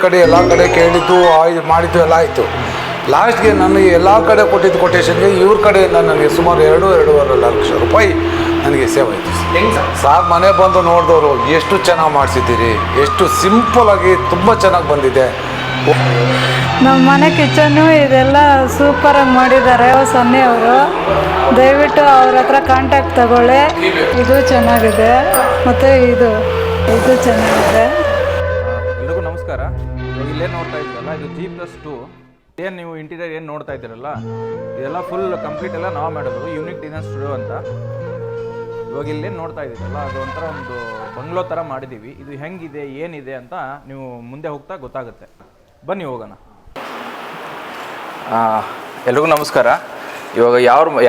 ಕಡೆ ಎಲ್ಲ ಕಡೆ ಕೇಳಿದ್ದು ಮಾಡಿದ್ದು ಎಲ್ಲ ಆಯಿತು. ಲಾಸ್ಟ್ಗೆ ನನಗೆ ಎಲ್ಲ ಕಡೆ ಕೊಟ್ಟಿದ್ದು ಕೊಟೇಶನ್ಗೆ ಇವ್ರ ಕಡೆಯಿಂದ ನನಗೆ ಸುಮಾರು 2-2.5 ಲಕ್ಷ ರೂಪಾಯಿ ನನಗೆ ಸೇವ್ ಆಯಿತು. ಸಾರ್ ಮನೆ ಬಂದು ನೋಡಿದವರು ಎಷ್ಟು ಚೆನ್ನಾಗಿ ಮಾಡಿಸಿದ್ದೀರಿ, ಎಷ್ಟು ಸಿಂಪಲಾಗಿ ತುಂಬ ಚೆನ್ನಾಗಿ ಬಂದಿದೆ. ನಮ್ಮ ಮನೆ ಕಿಚನ್ನು ಇದೆಲ್ಲ ಸೂಪರಾಗಿ ಮಾಡಿದ್ದಾರೆ ಸನ್ನಿ ಅವರು. ದಯವಿಟ್ಟು ಅವ್ರ ಹತ್ರ ಕಾಂಟ್ಯಾಕ್ಟ್ ತಗೊಳ್ಳಿ. ಇದು ಚೆನ್ನಾಗಿದೆ ಮತ್ತು ಇದು ಚೆನ್ನಾಗಿದೆ. ಎಲ್ರಿಗೂ ನಮಸ್ಕಾರ. ಇಲ್ಲೇನು ನೋಡ್ತಾ ಇದ್ದೀರಲ್ಲ, ಇದು G+2 ಏನು ನೀವು ಇಂಟೀರಿಯರ್ ಏನು ನೋಡ್ತಾ ಇದ್ದೀರಲ್ಲ, ಇದೆಲ್ಲ ಫುಲ್ ಕಂಪ್ಲೀಟ್ ಎಲ್ಲ ನಾವು ಮಾಡೋದು ಯೂನಿಕ್ ಡಿಸೈನ್ ಸ್ಟುಡಿಯೋ ಅಂತ. ಇವಾಗ ಇಲ್ಲೇನು ನೋಡ್ತಾ ಇದ್ದೀರಲ್ಲ, ಅದು ಒಂಥರ ಒಂದು ಬಂಗ್ಲೋ ಥರ ಮಾಡಿದ್ದೀವಿ. ಇದು ಹೆಂಗಿದೆ ಏನಿದೆ ಅಂತ ನೀವು ಮುಂದೆ ಹೋಗ್ತಾ ಗೊತ್ತಾಗುತ್ತೆ. ಬನ್ನಿ ಹೋಗೋಣ. ಎಲ್ರಿಗೂ ನಮಸ್ಕಾರ. ಇವಾಗ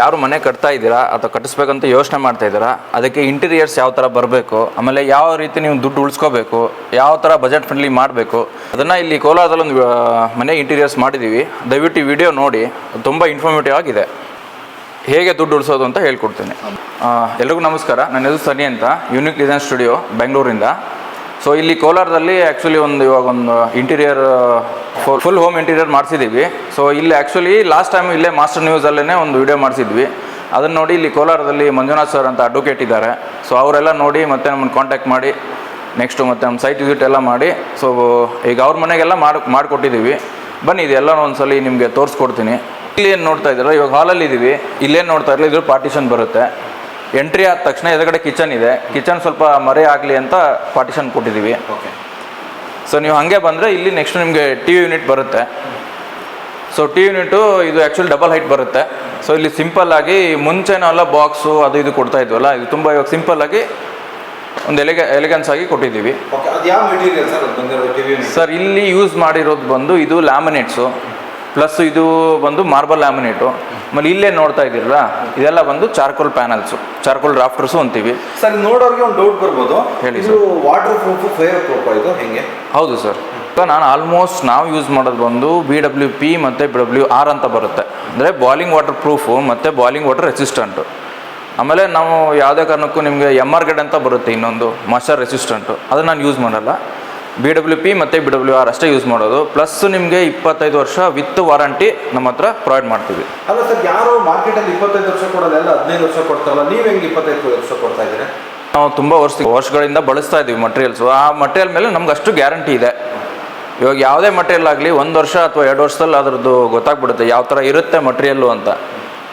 ಯಾರು ಮನೆ ಕಟ್ತಾ ಇದ್ದೀರಾ ಅಥವಾ ಕಟ್ಟಿಸ್ಬೇಕಂತ ಯೋಚನೆ ಮಾಡ್ತಾ ಇದ್ದೀರಾ, ಅದಕ್ಕೆ ಇಂಟೀರಿಯರ್ಸ್ ಯಾವ ಥರ ಬರಬೇಕು, ಆಮೇಲೆ ಯಾವ ರೀತಿ ನೀವು ದುಡ್ಡು ಉಳಿಸ್ಕೋಬೇಕು, ಯಾವ ಥರ ಬಜೆಟ್ ಫ್ರೆಂಡ್ಲಿ ಮಾಡಬೇಕು, ಅದನ್ನು ಇಲ್ಲಿ ಕೋಲಾರದಲ್ಲಿ ಒಂದು ಮನೆ ಇಂಟೀರಿಯರ್ಸ್ ಮಾಡಿದ್ದೀವಿ. ದಯವಿಟ್ಟು ಈ ವಿಡಿಯೋ ನೋಡಿ, ತುಂಬ ಇನ್ಫಾರ್ಮೇಟಿವ್ ಆಗಿದೆ. ಹೇಗೆ ದುಡ್ಡು ಉಳಿಸೋದು ಅಂತ ಹೇಳ್ಕೊಡ್ತೀನಿ. ಎಲ್ರಿಗೂ ನಮಸ್ಕಾರ. ನನ್ನ ಹೆಸರು ಸನಿ ಅಂತ, ಯೂನಿಕ್ ಡಿಸೈನ್ ಸ್ಟುಡಿಯೋ ಬೆಂಗಳೂರಿಂದ. ಸೊ ಇಲ್ಲಿ ಕೋಲಾರದಲ್ಲಿ ಆ್ಯಕ್ಚುಲಿ ಇವಾಗ ಒಂದು ಇಂಟೀರಿಯರ್ ಫುಲ್ ಹೋಮ್ ಇಂಟೀರಿಯರ್ ಮಾಡಿಸಿದ್ದೀವಿ. ಸೊ ಇಲ್ಲಿ ಆ್ಯಕ್ಚುಲಿ ಲಾಸ್ಟ್ ಟೈಮ್ ಇಲ್ಲೇ ಮಾಸ್ಟರ್ ನ್ಯೂಸಲ್ಲೇ ಒಂದು ವಿಡಿಯೋ ಮಾಡಿಸಿದ್ವಿ. ಅದನ್ನು ನೋಡಿ ಇಲ್ಲಿ ಕೋಲಾರದಲ್ಲಿ ಮಂಜುನಾಥ್ ಸರ್ ಅಂತ ಅಡ್ವೊಕೇಟ್ ಇದ್ದಾರೆ. ಸೊ ಅವರೆಲ್ಲ ನೋಡಿ ಮತ್ತೆ ನಮ್ಮನ್ನು ಕಾಂಟ್ಯಾಕ್ಟ್ ಮಾಡಿ ನೆಕ್ಸ್ಟು ಮತ್ತೆ ನಮ್ಮ ಸೈಟ್ ವಿಸಿಟ್ ಎಲ್ಲ ಮಾಡಿ, ಸೊ ಈಗ ಅವ್ರ ಮನೆಗೆಲ್ಲ ಮಾಡಿಕೊಟ್ಟಿದ್ದೀವಿ. ಬನ್ನಿ ಇದೆಲ್ಲ ಒಂದ್ಸಲ ನಿಮಗೆ ತೋರಿಸ್ಕೊಡ್ತೀನಿ. ಇಲ್ಲಿ ಏನು ನೋಡ್ತಾ ಇದ್ದೀರಾ, ಇವಾಗ ಹಾಲಲ್ಲಿ ಇದ್ದೀವಿ. ಇಲ್ಲೇನು ನೋಡ್ತಾ ಇರಲಿ, ಇದು ಪಾರ್ಟಿಷನ್ ಬರುತ್ತೆ. ಎಂಟ್ರಿ ಆದ ತಕ್ಷಣ ಎದುರುಗಡೆ ಕಿಚನ್ ಇದೆ. ಕಿಚನ್ ಸ್ವಲ್ಪ ಮರೆ ಆಗಲಿ ಅಂತ ಪಾರ್ಟಿಷನ್ ಕೊಟ್ಟಿದ್ದೀವಿ. ಸೊ ನೀವು ಹಾಗೆ ಬಂದರೆ ಇಲ್ಲಿ ನೆಕ್ಸ್ಟ್ ನಿಮಗೆ ಟಿ ವಿ ಯೂನಿಟ್ ಬರುತ್ತೆ. ಸೊ ಟಿ ವಿ ಯೂನಿಟು ಇದು ಆ್ಯಕ್ಚುಲಿ ಡಬಲ್ ಹೈಟ್ ಬರುತ್ತೆ. ಸೊ ಇಲ್ಲಿ ಸಿಂಪಲ್ಲಾಗಿ ಮುಂಚೆನೆಲ್ಲ ಬಾಕ್ಸು ಅದು ಇದು ಕೊಡ್ತಾ ಇದ್ವಲ್ಲ, ಇದು ತುಂಬ ಇವಾಗ ಸಿಂಪಲ್ಲಾಗಿ ಒಂದು ಎಲಿಗೆನ್ಸ್ ಆಗಿ ಕೊಟ್ಟಿದ್ದೀವಿ. ಸರ್ ಇಲ್ಲಿ ಯೂಸ್ ಮಾಡಿರೋದು ಬಂದು ಇದು ಲ್ಯಾಮಿನೇಟ್ಸು, ಪ್ಲಸ್ ಇದು ಬಂದು ಮಾರ್ಬಲ್ ಲ್ಯಾಮಿನೇಟು. ಆಮೇಲೆ ಇಲ್ಲೇ ನೋಡ್ತಾ ಇದ್ದೀರಲ್ಲ, ಇದೆಲ್ಲ ಬಂದು ಚಾರ್ಕೋಲ್ ಪ್ಯಾನಲ್ಸು, ಚಾರ್ಕೋಲ್ ಡ್ರಾಫ್ಟರ್ಸು ಅಂತೀವಿ. ಸರ್ ನೋಡೋರಿಗೆ ಒಂದು ಡೌಟ್ ಬರ್ಬೋದು, ಹೇಳಿ ಇದು ವಾಟರ್ ಪ್ರೂಫ್ ಫೈರ್ ಪ್ರೂಫ್ ಇದು ಹೆಂಗೆ? ಹೌದು ಸರ್. ನಾನು ಆಲ್ಮೋಸ್ಟ್ ನಾವು ಯೂಸ್ ಮಾಡೋದು ಬಂದು BWP ಮತ್ತು BWR ಅಂತ ಬರುತ್ತೆ. ಅಂದರೆ ಬಾಯ್ಲಿಂಗ್ ವಾಟರ್ ಪ್ರೂಫು ಮತ್ತು ಬಾಯ್ಲಿಂಗ್ ವಾಟರ್ ರೆಸಿಸ್ಟೆಂಟು. ಆಮೇಲೆ ನಾವು ಯಾವುದೇ ಕಾರಣಕ್ಕೂ ನಿಮಗೆ MR ಗೇಡ್ ಅಂತ ಬರುತ್ತೆ, ಇನ್ನೊಂದು ಮಾಯ್ಶ್ಚರ್ ರೆಸಿಸ್ಟೆಂಟು. ಅದನ್ನು ನಾನು ಯೂಸ್ ಮಾಡಲ್ಲ. BWP ಮತ್ತು BWR ಅಷ್ಟೇ ಯೂಸ್ ಮಾಡೋದು. ಪ್ಲಸ್ ನಿಮಗೆ 25 ವರ್ಷ ವಿತ್ ವಾರಂಟಿ ನಮ್ಮ ಹತ್ರ ಪ್ರೊವೈಡ್ ಮಾಡ್ತೀವಿ. ಅಲ್ಲ ಸರ್, ಯಾರು ಮಾರ್ಕೆಟಲ್ಲಿ 25 ವರ್ಷ ಕೊಡೋದೆಲ್ಲ 15 ವರ್ಷ ಕೊಡ್ತಾರಲ್ಲ, ನೀವು ಹೆಂಗೆ 25 ವರ್ಷ ಕೊಡ್ತಾ ಇದ್ದೀರಾ? ನಾವು ತುಂಬ ವರ್ಷಗಳಿಂದ ಬಳಸ್ತಾ ಇದ್ದೀವಿ ಮಟೀರಿಯಲ್ಸು. ಆ ಮಟೀರಿಯಲ್ ಮೇಲೆ ನಮ್ಗೆ ಅಷ್ಟು ಗ್ಯಾರಂಟಿ ಇದೆ. ಇವಾಗ ಯಾವುದೇ ಮಟೀರಿಯಲ್ ಆಗಲಿ 1 ವರ್ಷ ಅಥವಾ 2 ವರ್ಷದಲ್ಲಿ ಅದರದ್ದು ಗೊತ್ತಾಗ್ಬಿಡುತ್ತೆ ಯಾವ ಥರ ಇರುತ್ತೆ ಮಟೀರಿಯಲ್ಲು ಅಂತ.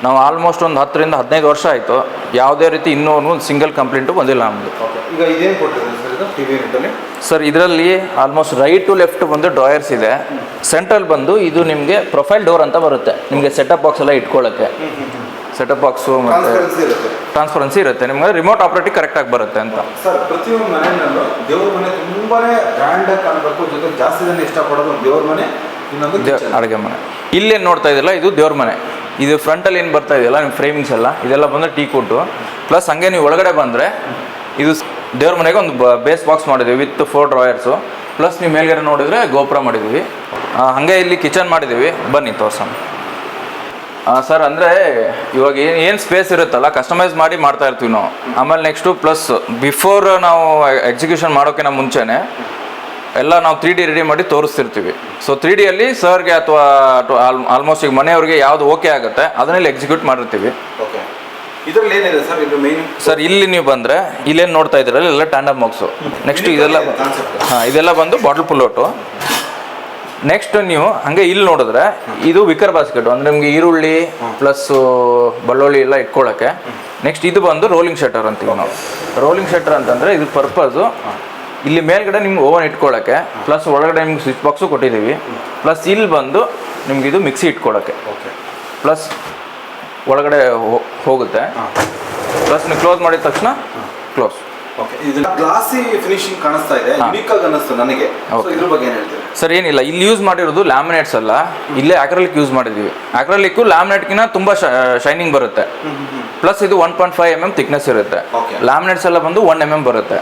ನಾವು ಆಲ್ಮೋಸ್ಟ್ ಒಂದು 10 ರಿಂದ 15 ವರ್ಷ ಆಯಿತು. ಯಾವುದೇ ರೀತಿ ಇನ್ನೂ ಒಂದು ಸಿಂಗಲ್ ಕಂಪ್ಲೇಂಟು ಬಂದಿಲ್ಲ ನಮ್ಮದು. ಈಗ ಇದೇನು ಕೊಟ್ಟಿದ್ದೀರಿ ಸರ್ ಇದು ಟಿ ವಿ ಯೂನಿಟಲ್ಲಿ? ಸರ್ ಇದರಲ್ಲಿ ಆಲ್ಮೋಸ್ಟ್ ರೈಟ್ ಟು ಲೆಫ್ಟ್ ಬಂದು ಡ್ರಾಯರ್ಸ್ ಇದೆ. ಸೆಂಟ್ರಲ್ ಬಂದು ಇದು ನಿಮಗೆ ಪ್ರೊಫೈಲ್ ಡೋರ್ ಅಂತ ಬರುತ್ತೆ. ನಿಮಗೆ ಸೆಟಪ್ ಬಾಕ್ಸ್ ಎಲ್ಲ ಇಟ್ಕೊಳ್ಳೋಕ್ಕೆ ಸೆಟಪ್ ಬಾಕ್ಸು ಮತ್ತು ಟ್ರಾನ್ಸ್ಪರೆನ್ಸಿ ಇರುತ್ತೆ. ನಿಮಗೆ ರಿಮೋಟ್ ಆಪ್ರೇಟಿಂಗ್ ಕರೆಕ್ಟಾಗಿ ಬರುತ್ತೆ ಅಂತ. ಸರ್ ಪ್ರತಿಯೊಂದು ಮನೆಯಲ್ಲೂ ದೇವ್ರ ಮನೆ ತುಂಬಾ ಗ್ರ್ಯಾಂಡಾಗಿ ಕಾಣಬೇಕು, ಜೊತೆಗೆ ಜಾಸ್ತಿ ಜನ ಇಷ್ಟಪಡೋದು ಒಂದು ದೇವ್ರ ಮನೆ, ಇನ್ನೊಂದು ಅಡುಗೆ ಮನೆ. ಇಲ್ಲೇನು ನೋಡ್ತಾ ಇದ್ದಿಲ್ಲ, ಇದು ದೇವ್ರ ಮನೆ. ಇದು ಫ್ರಂಟಲ್ಲಿ ಏನು ಬರ್ತಾ ಇದೆಯಲ್ಲ ನಿಮ್ಮ ಫ್ರೇಮಿಂಗ್ಸ್ ಎಲ್ಲ, ಇದೆಲ್ಲ ಬಂದರೆ ಟೀ ಕೊಟ್ಟು. ಪ್ಲಸ್ ಹಾಗೆ ನೀವು ಒಳಗಡೆ ಬಂದರೆ ಇದು ದೇವ್ರ ಮನೆಗೆ ಒಂದು ಬೇಸ್ ಬಾಕ್ಸ್ ಮಾಡಿದ್ದೀವಿ ವಿತ್ 4 ಡ್ರಾಯರ್ಸು. ಪ್ಲಸ್ ನೀವು ಮೇಲ್ಗಡೆ ನೋಡಿದರೆ ಗೋಪುರ ಮಾಡಿದ್ದೀವಿ. ಹಾಗೆ ಇಲ್ಲಿ ಕಿಚನ್ ಮಾಡಿದ್ದೀವಿ. ಬನ್ನಿ ತೋರ್ಸೋಣ. ಸರ್ ಅಂದರೆ ಇವಾಗ ಏನು ಸ್ಪೇಸ್ ಇರುತ್ತಲ್ಲ, ಕಸ್ಟಮೈಸ್ ಮಾಡಿ ಮಾಡ್ತಾ ಇರ್ತೀವಿ ನಾವು. ಆಮೇಲೆ ನೆಕ್ಸ್ಟು ಪ್ಲಸ್ ಬಿಫೋರ್ ನಾವು ಎಕ್ಸಿಕ್ಯೂಷನ್ ಮಾಡೋಕ್ಕಿಂತ ಮುಂಚೆನೇ ಎಲ್ಲ ನಾವು 3D ರೆಡಿ ಮಾಡಿ ತೋರಿಸ್ತಿರ್ತೀವಿ. ಸೊ 3Dಯಲ್ಲಿ ಸರ್ಗೆ ಅಥವಾ ಆಲ್ಮೋಸ್ಟ್ ಈಗ ಮನೆಯವ್ರಿಗೆ ಯಾವುದು ಓಕೆ ಆಗುತ್ತೆ ಅದನ್ನೆಲ್ಲ ಎಕ್ಸಿಕ್ಯೂಟ್ ಮಾಡಿರ್ತೀವಿ. ಓಕೆ, ಇದರಲ್ಲಿ ಏನಿದೆ ಸರ್ ಇದು ಮೇನ್? ಸರ್ ಇಲ್ಲಿ ನೀವು ಬಂದರೆ ಇಲ್ಲೇನು ನೋಡ್ತಾ ಇದ್ದೀರಲ್ಲ, ಎಲ್ಲ ಟ್ಯಾಂಡಮ್ ಬಾಕ್ಸು. ನೆಕ್ಸ್ಟ್ ಇದೆಲ್ಲ ಇದೆಲ್ಲ ಬಂದು ಬಾಟಲ್ ಪುಲ್ಲೋಟು. ನೆಕ್ಸ್ಟ್ ನೀವು ಹಾಗೆ ಇಲ್ಲಿ ನೋಡಿದ್ರೆ ಇದು ವಿಕರ್ ಬಾಸ್ಕೆಟು, ಅಂದರೆ ನಿಮಗೆ ಈರುಳ್ಳಿ ಪ್ಲಸ್ಸು ಬೆಳ್ಳುಳ್ಳಿ ಎಲ್ಲ ಇಟ್ಕೊಳ್ಳೋಕ್ಕೆ. ನೆಕ್ಸ್ಟ್ ಇದು ಬಂದು ರೋಲಿಂಗ್ ಶಟರ್ ಅಂತೀವಿ ನಾವು. ರೋಲಿಂಗ್ ಶಟರ್ ಅಂತಂದರೆ ಇದು ಪರ್ಪಸು ಇಲ್ಲಿ ಮೇಲ್ಗಡೆ ನಿಮ್ಗೆ ಓವನ್ ಇಟ್ಕೊಳ್ಳೋಕ್ಕೆ, ಪ್ಲಸ್ ಒಳಗಡೆ ನಿಮ್ಗೆ ಸ್ವಿಚ್ ಬಾಕ್ಸು ಕೊಟ್ಟಿದ್ದೀವಿ. ಪ್ಲಸ್ ಇಲ್ಲಿ ಬಂದು ನಿಮ್ಗೆ ಇದು ಮಿಕ್ಸಿ ಇಟ್ಕೊಳ್ಳೋಕ್ಕೆ, ಪ್ಲಸ್ ಒಳಗಡೆ ಹೋಗುತ್ತೆ. ಪ್ಲಸ್ ನೀವು ಕ್ಲೋಸ್ ಮಾಡಿದ ತಕ್ಷಣ ಕ್ಲೋಸ್. ಓಕೆ, ಇದು ಗ್ಲಾಸಿ ಫಿನಿಶಿಂಗ್ ಕಾಣಿಸ್ತಾ ಇದೆ, ಯುನಿಕ್ ಆಗಿ ಅನ್ನಿಸ್ತು ನನಗೆ. ಇದ್ರ ಬಗ್ಗೆ ಏನು ಹೇಳ್ತೀರಿ? ಸರ್ ಏನಿಲ್ಲ, ಇಲ್ಲಿ ಯೂಸ್ ಮಾಡಿರೋದು ಲ್ಯಾಮಿನೇಟ್ಸ್ ಅಲ್ಲ, ಇಲ್ಲೇ ಅಕ್ರಲಿಕ್ ಯೂಸ್ ಮಾಡಿದ್ದೀವಿ. ಅಕ್ರಲಿಕ್ಕು ಲ್ಯಾಮಿನೇಟ್ಗಿಂತ ತುಂಬ ಶೈನಿಂಗ್ ಬರುತ್ತೆ. ಪ್ಲಸ್ ಇದು 1.5 mm ಥಿಕ್ನೆಸ್ ಇರುತ್ತೆ. ಲ್ಯಾಮಿನೇಟ್ಸ್ ಎಲ್ಲ ಬಂದು 1 mm ಬರುತ್ತೆ.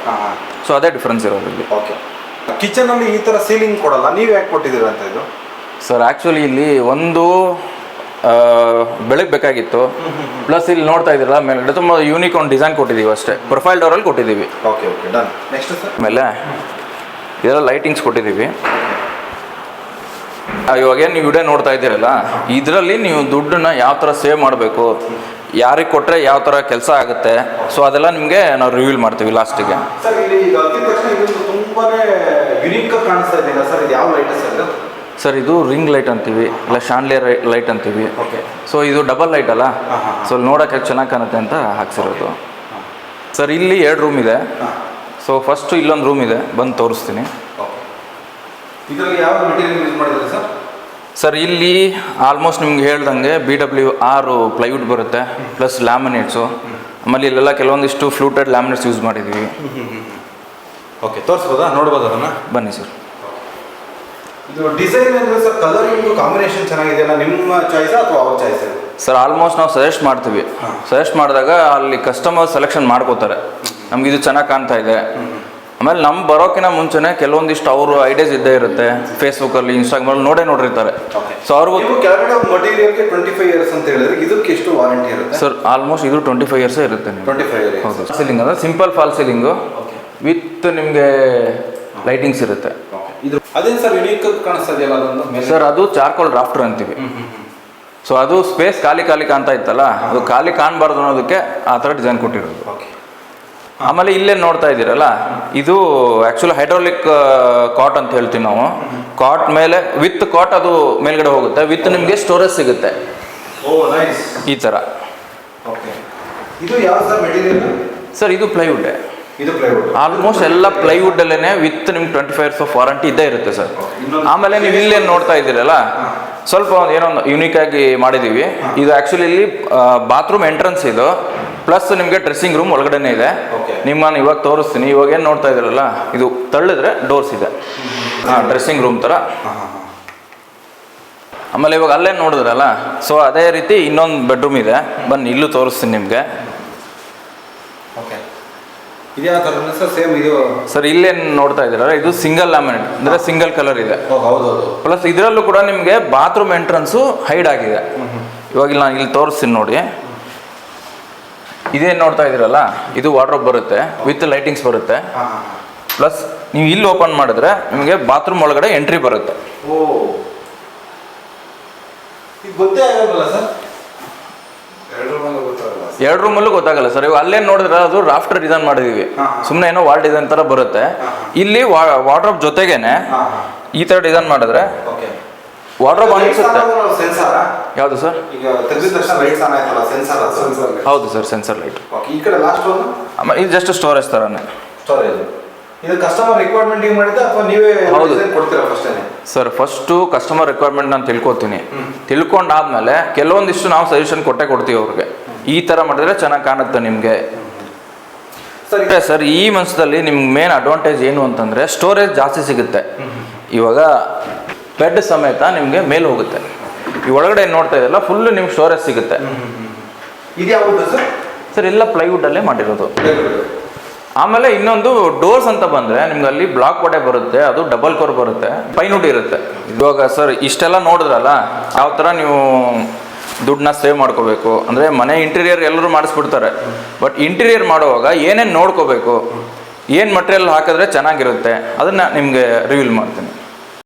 ಸೊ ಅದೇ ಡಿಫ್ರೆನ್ಸ್ ಇರೋದು ಇಲ್ಲಿ. ಓಕೆ, ಕಿಚನಲ್ಲಿ ಈ ಥರ ಸೀಲಿಂಗ್ ಕೊಡಲ್ಲ, ನೀವು ಯಾಕೆ ಕೊಟ್ಟಿದ್ದೀರಾ ಅಂತ ಇದು? ಸರ್ ಆ್ಯಕ್ಚುಲಿ ಇಲ್ಲಿ ಒಂದು ಬೆಳಗ್ಗೆ ಬೇಕಾಗಿತ್ತು. ಪ್ಲಸ್ ಇಲ್ಲಿ ನೋಡ್ತಾ ಇದ್ದೀರಲ್ಲ ಮೇಲ್ಗಡೆ ತುಂಬ ಯೂನಿಕ್ ಒಂದು ಡಿಸೈನ್ ಕೊಟ್ಟಿದ್ದೀವಿ ಅಷ್ಟೇ. ಪ್ರೊಫೈಲ್ ಡೋರಲ್ಲಿ ಕೊಟ್ಟಿದ್ದೀವಿ. Okay okay done. Next sir ಆಮೇಲೆ ಇದೆಲ್ಲ ಲೈಟಿಂಗ್ಸ್ ಕೊಟ್ಟಿದ್ದೀವಿ. ಇವಾಗ ಏನು ನೀವು ವಿಡಿಯೋ ನೋಡ್ತಾ ಇದ್ದೀರಲ್ಲ, ಇದರಲ್ಲಿ ನೀವು ದುಡ್ಡನ್ನ ಯಾವ ಥರ ಸೇವ್ ಮಾಡಬೇಕು, ಯಾರಿಗೆ ಕೊಟ್ಟರೆ ಯಾವ ಥರ ಕೆಲಸ ಆಗುತ್ತೆ, ಸೊ ಅದೆಲ್ಲ ನಿಮಗೆ ನಾವು ರಿವೀಲ್ ಮಾಡ್ತೀವಿ ಲಾಸ್ಟಿಗೆ. ಸರ್ ಇಲ್ಲಿ ಈಗ ಹತ್ತಿದ ತಕ್ಷಣ ಇದೊಂದು ತುಂಬಾನೇ ಯುನೀಕ್ ಆಗಿ ಕಾಣಿಸ್ತಾ ಇದೆಯಲ್ಲ ಸರ್, ಇದು ಯಾವ ಲೈಟ್ ಸರ್ ಇದು? ಸರ್ ಇದು ರಿಂಗ್ ಲೈಟ್ ಅಂತೀವಿ, ಇಲ್ಲ ಶಾನ್ಲಿಯರ್ ಲೈಟ್ ಅಂತೀವಿ. ಓಕೆ. ಸೊ ಇದು ಡಬಲ್ ಲೈಟ್ ಅಲ್ಲ, ಸೊ ನೋಡೋಕ್ಕೆ ಚೆನ್ನಾಗಿ ಕಾಣುತ್ತೆ ಅಂತ ಹಾಕ್ಸಿರೋದು. ಸರ್ ಇಲ್ಲಿ 2 ರೂಮ್ ಇದೆ. ಸೊ ಫಸ್ಟು ಇಲ್ಲೊಂದು ರೂಮ್ ಇದೆ, ಬಂದು ತೋರಿಸ್ತೀನಿ. ಇದರಲ್ಲಿ ಯಾವ ಮೆಟೀರಿಯಲ್ ಯೂಸ್ ಮಾಡಿದ್ದಾರೆ ಸರ್? ಸರ್ ಇಲ್ಲಿ ಆಲ್ಮೋಸ್ಟ್ ನಿಮ್ಗೆ ಹೇಳ್ದಂಗೆ BWR ಪ್ಲೈವುಡ್ ಬರುತ್ತೆ, ಪ್ಲಸ್ ಲ್ಯಾಮಿನೇಟ್ಸು. ಆಮೇಲೆ ಇಲ್ಲೆಲ್ಲ ಕೆಲವೊಂದಿಷ್ಟು ಫ್ಲೂಟೆಡ್ ಲ್ಯಾಮಿನೇಟ್ಸ್ ಯೂಸ್ ಮಾಡಿದ್ದೀವಿ. ಓಕೆ, ತೋರಿಸ್ಬೋದಾ? ನೋಡ್ಬೋದು ಅದನ್ನು? ಬನ್ನಿ ಸರ್. ಇದು ಡಿಸೈನ್ ಅಂದರೆ ಸರ್ ಕಲರಿಂಗ್ ಕಾಂಬಿನೇಷನ್ ಚೆನ್ನಾಗಿದೆಯಲ್ಲ, ನಿಮ್ಮ ಚಾಯ್ಸಾ ಅಥವಾ ಅವ್ರ ಚಾಯ್ಸ್? ಸರ್ ಆಲ್ಮೋಸ್ಟ್ ನಾವು ಸಜೆಸ್ಟ್ ಮಾಡ್ತೀವಿ. ಸಜೆಸ್ಟ್ ಮಾಡಿದಾಗ ಅಲ್ಲಿ ಕಸ್ಟಮರ್ ಸೆಲೆಕ್ಷನ್ ಮಾಡ್ಕೋತಾರೆ, ನಮ್ಗೆ ಇದು ಚೆನ್ನಾಗಿ ಕಾಣ್ತಾ ಇದೆ. ಆಮೇಲೆ ನಮ್ಮ ಬರೋಕ್ಕಿಂತ ಮುಂಚೆನೇ ಕೆಲವೊಂದಿಷ್ಟು ಅವರು ಐಡಿಯಾಸ್ ಇದ್ದೇ ಇರುತ್ತೆ, ಫೇಸ್ಬುಕ್ಕಲ್ಲಿ ಇನ್ಸ್ಟಾಗ್ರಾಮಲ್ಲಿ ನೋಡಿರ್ತಾರೆ. ಸೊ ಅವ್ರಿಗೂ ಕೆಳಗಡೆ ಮಟೀರಿಯಲ್ಗೆ 25 ಇಯರ್ಸ್ ಅಂತ ಹೇಳಿದ್ರೆ ಇದಕ್ಕೆ ಎಷ್ಟು ವಾರಂಟಿ ಇರುತ್ತೆ ಸರ್? ಆಲ್ಮೋಸ್ಟ್ ಇದು 25 ಇಯರ್ಸ್ ಇರುತ್ತೆ. 25 ಇಯರ್ಸ್. ಹೌದು. ಸೀಲಿಂಗ್ ಅಂದರೆ ಸಿಂಪಲ್ ಫಾಲ್ ಸೀಲಿಂಗು ವಿತ್ ನಿಮಗೆ ಲೈಟಿಂಗ್ಸ್ ಇರುತ್ತೆ. ಇದು ಅದೇನು ಸರ್ ಯುನೀಕ್ ಕಾಣಿಸ್ತಾ ಇದೆಯಲ್ಲ ಅದೊಂದು? ಸರ್ ಅದು ಚಾರ್ಕೋಲ್ ರಾಫ್ಟರ್ ಅಂತೀವಿ. ಸೊ ಅದು ಸ್ಪೇಸ್ ಖಾಲಿ ಕಾಣ್ತಾ ಇತ್ತಲ್ಲ, ಅದು ಖಾಲಿ ಕಾಣಬಾರ್ದು ಅನ್ನೋದಕ್ಕೆ ಆ ಥರ ಡಿಸೈನ್ ಕೊಟ್ಟಿರೋದು. ಆಮೇಲೆ ಇಲ್ಲೇ ನೋಡ್ತಾ ಇದ್ದೀರಲ್ಲ, ಇದು ಆ್ಯಕ್ಚುಲಿ ಹೈಡ್ರಾಲಿಕ್ ಕಾಟ್ ಅಂತ ಹೇಳ್ತೀವಿ ನಾವು. ಕಾಟ್ ಮೇಲೆ ವಿತ್ ಕಾಟ್ ಅದು ಮೇಲ್ಗಡೆ ಹೋಗುತ್ತೆ, ವಿತ್ ನಿಮಗೆ ಸ್ಟೋರೇಜ್ ಸಿಗುತ್ತೆ. ಓ ನೈಸ್. ಈ ಥರ. ಓಕೆ. ಇದು ಯಾವ ಸರ್ ಮೆಟೀರಿಯಲ್? ಸರ್ ಇದು ಪ್ಲೈವುಡ್. ಇದು ಪ್ಲೈವುಡ್. ಆಲ್ಮೋಸ್ಟ್ ಎಲ್ಲ ಪ್ಲೈವುಡ್ಡಲ್ಲೇ ವಿತ್ ನಿಮ್ಗೆ 25 ಇಯರ್ಸ್ ಆಫ್ ವಾರಂಟಿ ಇದ್ದೇ ಇರುತ್ತೆ ಸರ್. ಆಮೇಲೆ ನೀವು ಇಲ್ಲೇನು ನೋಡ್ತಾ ಇದ್ದೀರಲ್ಲ, ಸ್ವಲ್ಪ ಏನೋ ಒಂದು ಯುನೀಕ್ ಆಗಿ ಮಾಡಿದ್ದೀವಿ. ಇದು ಆ್ಯಕ್ಚುಲಿ ಇಲ್ಲಿ ಬಾತ್ರೂಮ್ ಎಂಟ್ರೆನ್ಸ್ ಇದು, ಪ್ಲಸ್ ನಿಮಗೆ ಡ್ರೆಸ್ಸಿಂಗ್ ರೂಮ್ ಒಳಗಡೆನೇ ಇದೆ. ನಿಮ್ಮ ನಾನು ಇವಾಗ ತೋರಿಸ್ತೀನಿ. ಇವಾಗ ಏನು ನೋಡ್ತಾ ಇದ್ದೀರಲ್ಲ, ಇದು ತಳ್ಳಿದ್ರೆ ಡೋರ್ಸ್ ಇದೆ. ಡ್ರೆಸ್ಸಿಂಗ್ ರೂಮ್ ಥರ. ಆಮೇಲೆ ಇವಾಗ ಅಲ್ಲೇ ನೋಡಿದ್ರಲ್ಲ, ಸೊ ಅದೇ ರೀತಿ ಇನ್ನೊಂದು ಬೆಡ್ರೂಮ್ ಇದೆ, ಬನ್ನಿ ಇಲ್ಲೂ ತೋರಿಸ್ತೀನಿ ನಿಮಗೆ. ಓಕೆ. ಇದು ಯಾವ ಥರ ಸರ್? ಸೇಮ್ ಇದು ಸರ್ ಇಲ್ಲೇನು ನೋಡ್ತಾ ಇದ್ದೀರಲ್ಲ, ಇದು ಸಿಂಗಲ್ ಲ್ಯಾಮಿನೇಟ್ ಅಂದರೆ ಸಿಂಗಲ್ ಕಲರ್ ಇದೆ. ಹೌದೌದು. ಪ್ಲಸ್ ಇದರಲ್ಲೂ ಕೂಡ ನಿಮಗೆ ಬಾತ್ರೂಮ್ ಎಂಟ್ರೆನ್ಸು ಹೈಡ್ ಆಗಿದೆ. ಇವಾಗ ಇಲ್ಲಿ ನಾನು ಇಲ್ಲಿ ತೋರಿಸ್ತೀನಿ ನೋಡಿ. ಇದೇನು ನೋಡ್ತಾ ಇದ್ದೀರಲ್ಲ, ಇದು ವಾರ್ಡ್ರೋಬ್ ಬರುತ್ತೆ, ವಿತ್ ಲೈಟಿಂಗ್ಸ್ ಬರುತ್ತೆ. ಪ್ಲಸ್ ನೀವು ಇಲ್ಲಿ ಓಪನ್ ಮಾಡಿದ್ರೆ ನಿಮಗೆ ಬಾತ್ರೂಮ್ ಒಳಗಡೆ ಎಂಟ್ರಿ ಬರುತ್ತೆ. ಓ, ಇದು ಗೊತ್ತೇ ಆಗಲ್ಲ ಸರ್? 2 ರೂಮಲ್ಲೂ ಗೊತ್ತಾಗಲ್ಲ ಸರ್. ಇವಾಗ ಅಲ್ಲೇನು ನೋಡಿದ್ರೆ ಅದು ರಾಫ್ಟರ್ ಡಿಸೈನ್ ಮಾಡಿದೀವಿ, ಸುಮ್ಮನೆ ಏನೋ ವಾಲ್ ಡಿಸೈನ್ ಥರ ಬರುತ್ತೆ. ಇಲ್ಲಿ ವಾರ್ಡ್ರೋಬ್ ಜೊತೆಗೇನೆ ಈ ಥರ ಡಿಸೈನ್ ಮಾಡಿದ್ರೆ ವಾರ್ಡ್ರೋಬ್ ಅನಿಸುತ್ತೆ. ಯಾವುದು ಸರ್? ಹೌದು ಸರ್, ಸೆನ್ಸರ್ ಲೈಟ್. ಈ ಕಡೆ ಲಾಸ್ಟ್ ಒಂದು ಆಮೇಲೆ ಇದು ಜಸ್ಟ್ ಸ್ಟೋರೇಜ್ ಥರನೇ. ಸ್ಟೋರೇಜ್. ಇದು ಕಸ್ಟಮರ್ ರಿಕ್ವೈರ್ಮೆಂಟ್ ಮಾಡಿದ್ದೆ ಅಥವಾ ನೀವೇ ಕೊಡ್ತೀರಾ first? Sir first customer requirement ನಾನು ತಿಳ್ಕೊತೀನಿ. ತಿಳ್ಕೊಂಡಾದ್ಮೇಲೆ ಕೆಲವೊಂದಿಷ್ಟು ನಾವು ಸಜೆಷನ್ ಕೊಡ್ತೀವಿ ಅವ್ರಿಗೆ, ಈ ಥರ ಮಾಡಿದ್ರೆ ಚೆನ್ನಾಗಿ ಕಾಣುತ್ತೆ ನಿಮಗೆ. ಸರ್ ಈ ಮಂಚದಲ್ಲಿ ನಿಮ್ಗೆ ಮೇನ್ ಅಡ್ವಾಂಟೇಜ್ ಏನು ಅಂತಂದರೆ ಸ್ಟೋರೇಜ್ ಜಾಸ್ತಿ ಸಿಗುತ್ತೆ. ಇವಾಗ ಬೆಡ್ ಸಮೇತ ನಿಮಗೆ ಮೇಲೆ ಹೋಗುತ್ತೆ. ಈ ಒಳಗಡೆ ಏನು ನೋಡ್ತಾ ಇದೆಯಲ್ಲ, ಫುಲ್ಲು ನಿಮ್ಗೆ ಸ್ಟೋರೇಜ್ ಸಿಗುತ್ತೆ. ಇದು ಯಾವುದು ಸರ್? ಸರ್ ಎಲ್ಲ ಪ್ಲೈವುಡ್ಡಲ್ಲೇ ಮಾಡಿರೋದು. ಆಮೇಲೆ ಇನ್ನೊಂದು ಡೋರ್ಸ್ ಅಂತ ಬಂದರೆ ನಿಮ್ಗೆ ಅಲ್ಲಿ ಬ್ಲಾಕ್ ಗೋಡೆ ಬರುತ್ತೆ, ಅದು ಡಬಲ್ ಕೋರ್ ಬರುತ್ತೆ, ಪೈನುಡ್ ಇರುತ್ತೆ. ಇವಾಗ ಸರ್ ಇಷ್ಟೆಲ್ಲ ನೋಡಿದ್ರಲ್ಲ, ಯಾವ ಥರ ನೀವು ದುಡ್ಡನ್ನ ಸೇವ್ ಮಾಡ್ಕೋಬೇಕು ಅಂದರೆ ಮನೆ ಇಂಟೀರಿಯರ್ ಎಲ್ಲರೂ ಮಾಡಿಸ್ಬಿಡ್ತಾರೆ, ಬಟ್ ಇಂಟೀರಿಯರ್ ಮಾಡುವಾಗ ಏನೇನು ನೋಡ್ಕೋಬೇಕು, ಏನು ಮಟೀರಿಯಲ್ ಹಾಕಿದ್ರೆ ಚೆನ್ನಾಗಿರುತ್ತೆ, ಅದನ್ನು ನಿಮಗೆ ರಿವೀಲ್ ಮಾಡ್ತೀನಿ.